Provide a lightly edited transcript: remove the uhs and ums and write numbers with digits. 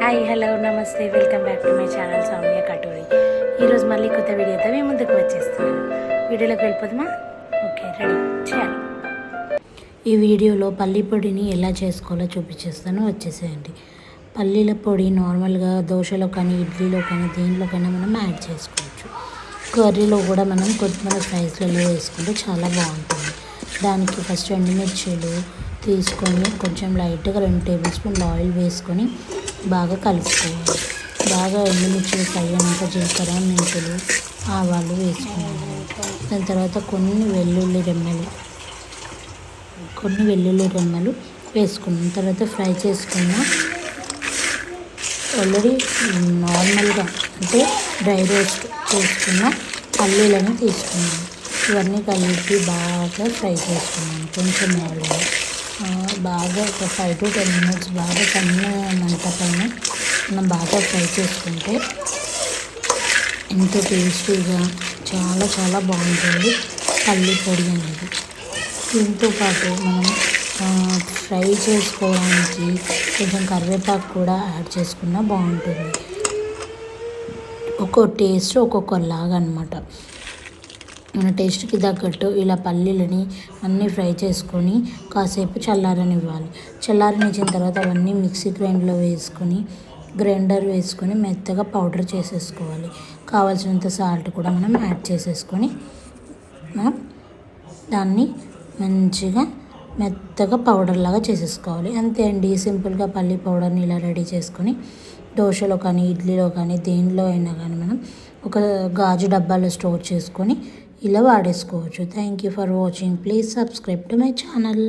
Hi hello నమస్తే welcome back to my channel Soumya Katori. ఈరోజు మళ్ళీ కొత్త వీడియోతో మేము ముందుకు వచ్చేస్తున్నాను. వీడియోలోకి వెళ్ళిపోదామా? ఓకే, రెడీ చేయాలి. ఈ వీడియోలో పల్లి పొడిని ఎలా చేసుకోవాలో చూపించేస్తాను, వచ్చేసేయండి. పల్లీల పొడి నార్మల్గా దోశలో కానీ ఇడ్లీలో కానీ దేంట్లోకైనా మనం యాడ్ చేసుకోవచ్చు. కర్రీలో కూడా మనం కొద్దిగా స్పైస్లలో వేసుకుంటే చాలా బాగుంటుంది. దానికి ఫస్ట్ ఎండుమిర్చీలు తీసుకొని కొంచెం లైట్గా 2 టేబుల్ స్పూన్ల ఆయిల్ వేసుకొని బాగా కలుపుకోవాలి. బాగా ఎండుమిర్చిలు ఫ్రై అయినాక జీలకర్ర, మెంతులు, ఆవాలు వేసుకున్నాను. దాని తర్వాత కొన్ని వెల్లుల్లి రెమ్మలు వేసుకున్నాం. తర్వాత ఫ్రై చేసుకున్న ఆల్రెడీ నార్మల్గా అంటే డ్రై రోస్ట్ చేసుకున్న పల్లీలను తీసుకున్నాను. ఇవన్నీ కలిపి బాగా ఫ్రై చేసుకున్నాను. కొంచెం ఆయిల్ బాగా ఒక 5 to 10 minutes బాగా సన్న మంట పైన మనం బాగా ఫ్రై చేసుకుంటే ఎంతో టేస్టీగా చాలా చాలా బాగుంటుంది పల్లి పొడి అనేది. దీంతో పాటు మనం ఫ్రై చేసుకోవడానికి కొంచెం కరివేపాకు కూడా యాడ్ చేసుకున్నా బాగుంటుంది. ఒక్కో టేస్ట్ ఒక్కొక్కలాగా అనమాట. మన టేస్ట్కి తగ్గట్టు ఇలా పల్లీలని అన్నీ ఫ్రై చేసుకొని కాసేపు చల్లారనివ్వాలి. చల్లారనిచ్చిన తర్వాత అవన్నీ మిక్సీ గ్రైండర్ వేసుకొని మెత్తగా పౌడర్ చేసేసుకోవాలి. కావాల్సినంత సాల్ట్ కూడా మనం యాడ్ చేసేసుకొని మనం దాన్ని మంచిగా మెత్తగా పౌడర్ లాగా చేసేసుకోవాలి. అంతే అండి, సింపుల్గా పల్లి పౌడర్ని ఇలా రెడీ చేసుకొని దోశలో కానీ ఇడ్లీలో కానీ దేనిలో అయినా కానీ మనం ఒక గాజు డబ్బాలో స్టోర్ చేసుకొని ఇలా వాడేసుకోవచ్చు. Thank you for watching. Please subscribe to my channel.